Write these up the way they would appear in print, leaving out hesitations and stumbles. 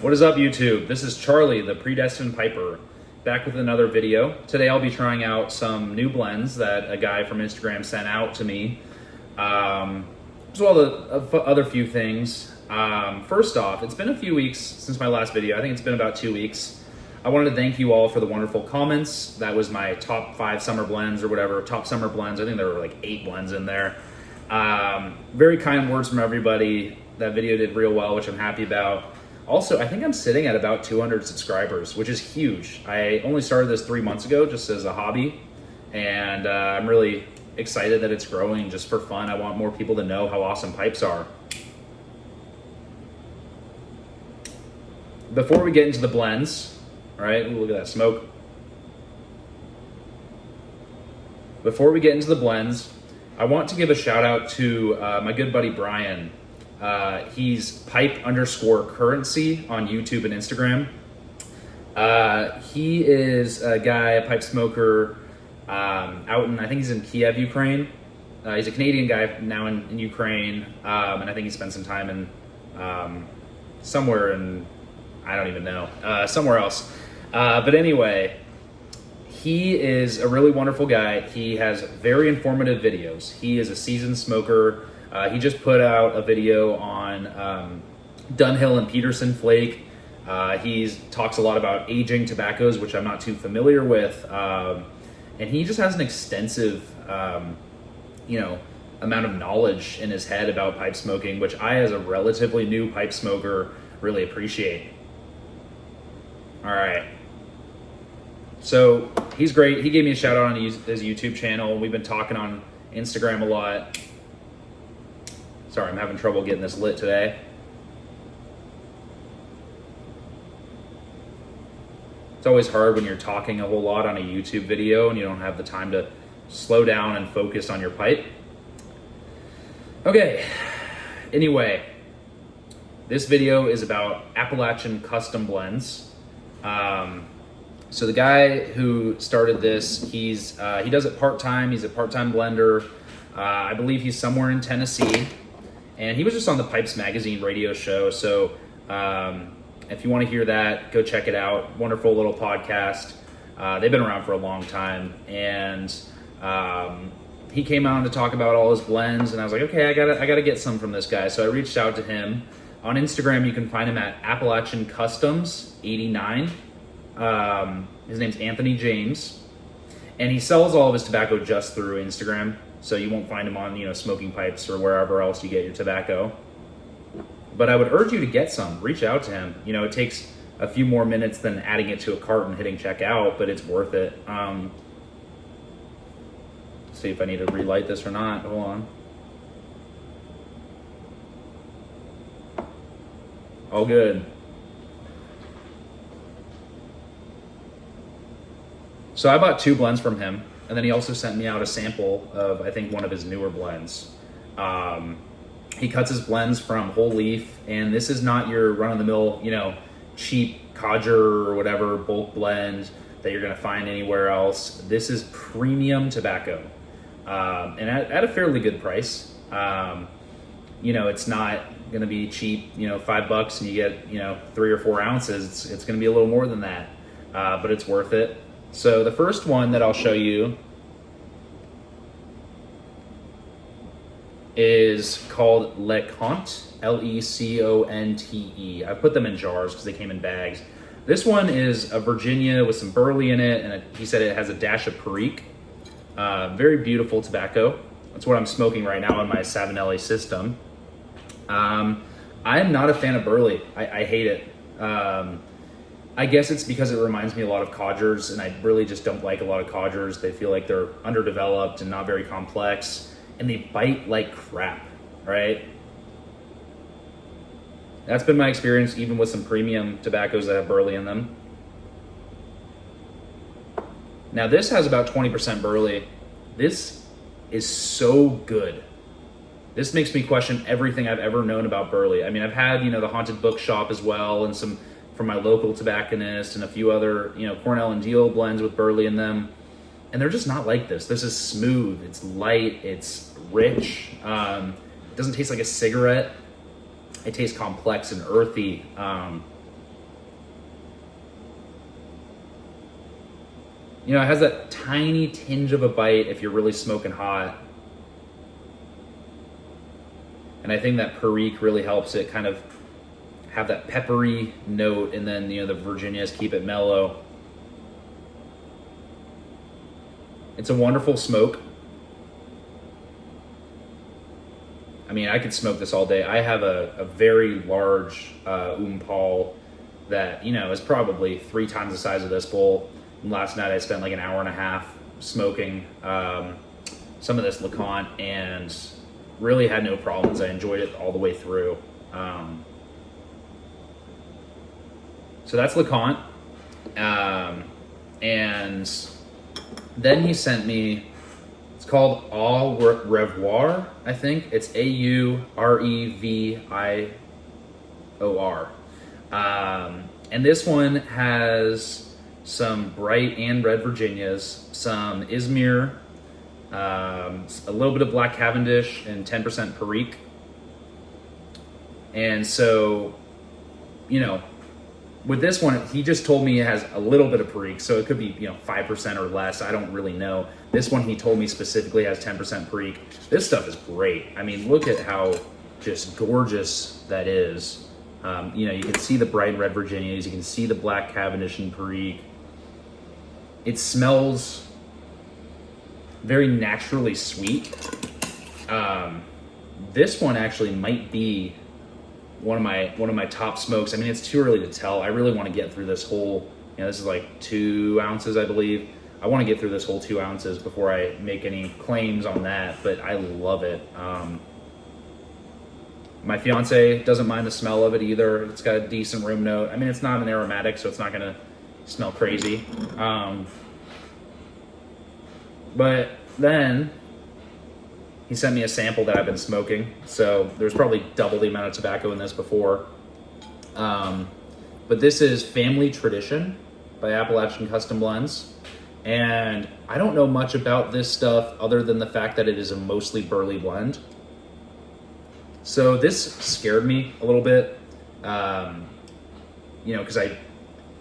What is up, YouTube? This is Charlie, the Predestined Piper, back with another video. Today I'll be trying out some new blends that a guy from Instagram sent out to me, as well as other few things. First off, it's been a few weeks since my last video. I think it's been about 2 weeks. I wanted to thank you all for the wonderful comments. That was my top 5 summer blends or whatever, top summer blends. I think there were like 8 blends in there. Very kind words from everybody. That video did real well, which I'm happy about. Also, I think I'm sitting at about 200 subscribers, which is huge. I only started this 3 months ago just as a hobby, and I'm really excited that it's growing just for fun. I want more people to know how awesome pipes are. Before we get into the blends, all right, ooh, look at that smoke. Before we get into the blends, I want to give a shout out to my good buddy Brian. He's pipe_currency on YouTube and Instagram. He is a guy, a pipe smoker, out in, I think he's in Kiev, Ukraine. He's a Canadian guy now in Ukraine, and I think he spent some time in somewhere in, I don't even know, somewhere else. But anyway, he is a really wonderful guy. He has very informative videos. He is a seasoned smoker. He just put out a video on Dunhill and Peterson flake. He talks a lot about aging tobaccos, which I'm not too familiar with. And he just has an extensive, amount of knowledge in his head about pipe smoking, which I, as a relatively new pipe smoker, really appreciate. All right. So he's great. He gave me a shout out on his YouTube channel. We've been talking on Instagram a lot. Sorry, I'm having trouble getting this lit today. It's always hard when you're talking a whole lot on a YouTube video and you don't have the time to slow down and focus on your pipe. Okay, anyway, this video is about Appalachian Custom blends. So the guy who started this, he does it part-time. He's a part-time blender. I believe he's somewhere in Tennessee. And he was just on the Pipes Magazine radio show. So if you want to hear that, go check it out. Wonderful little podcast. They've been around for a long time. And he came on to talk about all his blends. And I was like, okay, I gotta get some from this guy. So I reached out to him. On Instagram, you can find him at Appalachian Customs 89. His name's Anthony James. And he sells all of his tobacco just through Instagram. So you won't find him on, Smoking Pipes or wherever else you get your tobacco. But I would urge you to get some. Reach out to him. It takes a few more minutes than adding it to a cart and hitting checkout, but it's worth it. See if I need to relight this or not. Hold on. All good. So I bought 2 blends from him. And then he also sent me out a sample of, I think, one of his newer blends. He cuts his blends from whole leaf, and this is not your run-of-the-mill, cheap codger or whatever bulk blend that you're gonna find anywhere else. This is premium tobacco, and at a fairly good price. It's not gonna be cheap, $5 and you get, 3 or 4 ounces. It's gonna be a little more than that, but it's worth it. So the first one that I'll show you is called Leconte, Leconte. I put them in jars because they came in bags. This one is a Virginia with some burley in it, and he said it has a dash of Perique. Very beautiful tobacco. That's what I'm smoking right now in my Savinelli system. I am not a fan of burley. I hate it. I guess it's because it reminds me a lot of codgers, and I really just don't like a lot of codgers. They feel like they're underdeveloped and not very complex, and they bite like crap, right? That's been my experience even with some premium tobaccos that have burley in them. Now this has about 20% burley. This is so good. This makes me question everything I've ever known about burley. I mean, I've had, the Haunted Bookshop as well, and some from my local tobacconist and a few other, Cornell and Deal blends with burley in them. And they're just not like this. This is smooth, it's light, it's rich. It doesn't taste like a cigarette. It tastes complex and earthy. You know, it has that tiny tinge of a bite if you're really smoking hot. And I think that Perique really helps it kind of have that peppery note, and then, you know, the Virginias keep it mellow. It's a wonderful smoke. I mean, I could smoke this all day. I have a very large Umpal that, you know, is probably 3 times the size of this bowl. And last night I spent like an hour and a half smoking some of this LeConte and really had no problems. I enjoyed it all the way through. So that's LeConte. And then he sent me, it's called Revoir, I think. It's Aurevior. And this one has some bright and red Virginias, some Izmir, a little bit of Black Cavendish, and 10% Perique. And so, you know, with this one, he just told me it has a little bit of Perique, so it could be, you know, 5% or less. I don't really know. This one, he told me specifically has 10% Perique. This stuff is great. I mean, look at how just gorgeous that is. You know, you can see the bright red Virginias. You can see the Black Cavendish and Perique. It smells very naturally sweet. This one actually might be one of my top smokes. I mean, it's too early to tell. I really want to get through this whole, you know, this is like 2 ounces, I believe. I want to get through this whole 2 ounces before I make any claims on that, but I love it. My fiance doesn't mind the smell of it either. It's got a decent room note. I mean, it's not an aromatic, so it's not gonna smell crazy. But then he sent me a sample that I've been smoking, so there's probably double the amount of tobacco in this before. But this is Family Tradition by Appalachian Custom Blends. And I don't know much about this stuff other than the fact that it is a mostly burley blend. So this scared me a little bit, you know, because I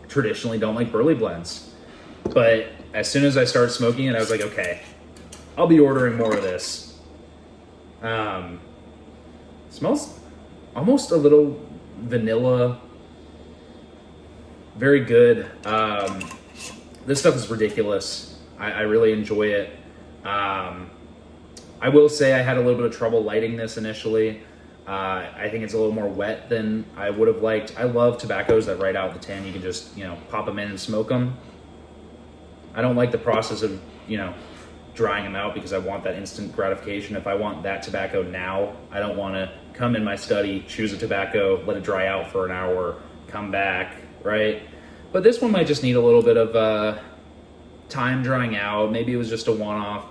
traditionally don't like burley blends. But as soon as I started smoking it, I was like, okay, I'll be ordering more of this. Smells almost a little vanilla. Very good. This stuff is ridiculous. I really enjoy it. I will say I had a little bit of trouble lighting this initially. I think it's a little more wet than I would have liked. I love tobaccos that right out the tin, you can just, you know, pop them in and smoke them. I don't like the process of, you know, drying them out because I want that instant gratification. If I want that tobacco now, I don't want to come in my study, choose a tobacco, let it dry out for an hour, come back, right? But this one might just need a little bit of time drying out. Maybe it was just a one-off.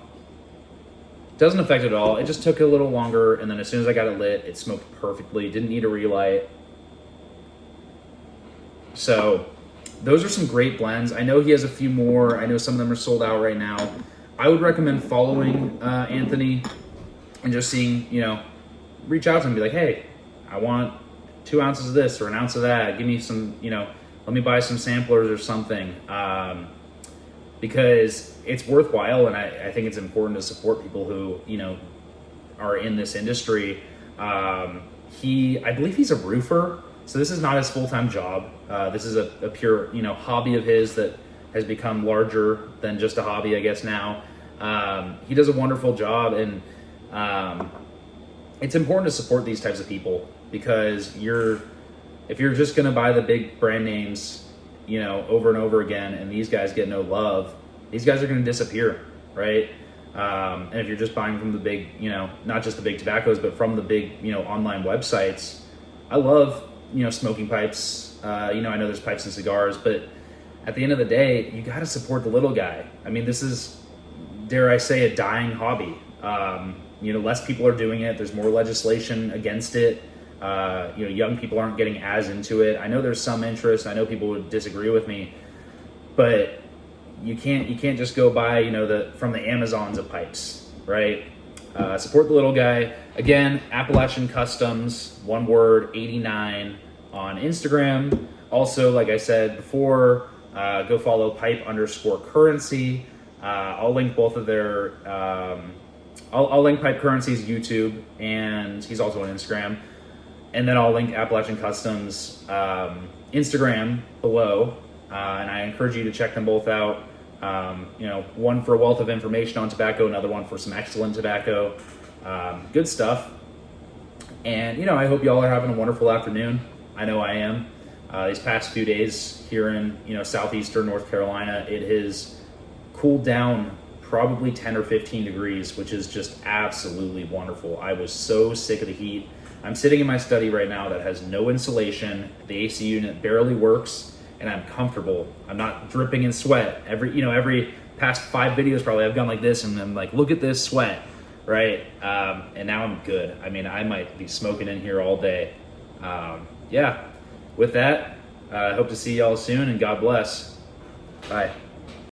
Doesn't affect it at all. It just took a little longer, and then as soon as I got it lit, it smoked perfectly. Didn't need a relight. So those are some great blends. I know he has a few more. I know some of them are sold out right now. I would recommend following Anthony and just seeing, you know, reach out to him and be like, hey, I want 2 ounces of this or an ounce of that. Give me some, you know, let me buy some samplers or something. Because it's worthwhile, and I think it's important to support people who, you know, are in this industry. I believe he's a roofer, so this is not his full-time job. This is a pure, you know, hobby of his that has become larger than just a hobby, I guess, now. He does a wonderful job, and it's important to support these types of people because if you're just going to buy the big brand names, you know, over and over again, and these guys get no love, these guys are going to disappear, right? And if you're just buying from the big, you know, not just the big tobaccos, but from the big, you know, online websites, I love, you know, smoking pipes. You know, I know there's pipes and cigars, but at the end of the day, you got to support the little guy. I mean, this is, dare I say, a dying hobby. You know, less people are doing it. There's more legislation against it. You know, young people aren't getting as into it. I know there's some interest. I know people would disagree with me, but you can't just go buy, you know, from the Amazons of pipes, right? Support the little guy. Again, Appalachian Customs, one word, 89 on Instagram. Also, like I said before, go follow pipe_currency. I'll link both of their, I'll link Pipe Currency's YouTube, and he's also on Instagram. And then I'll link Appalachian Custom's Instagram below. And I encourage you to check them both out. One for a wealth of information on tobacco, another one for some excellent tobacco. Good stuff. And, I hope y'all are having a wonderful afternoon. I know I am. These past few days here in, southeastern North Carolina, it has cooled down probably 10 or 15 degrees, which is just absolutely wonderful. I was so sick of the heat. I'm sitting in my study right now that has no insulation. The AC unit barely works, and I'm comfortable. I'm not dripping in sweat. Every past 5 videos probably I've gone like this, and I'm like, look at this sweat, right? And now I'm good. I mean, I might be smoking in here all day. With that, I hope to see y'all soon, and God bless. Bye.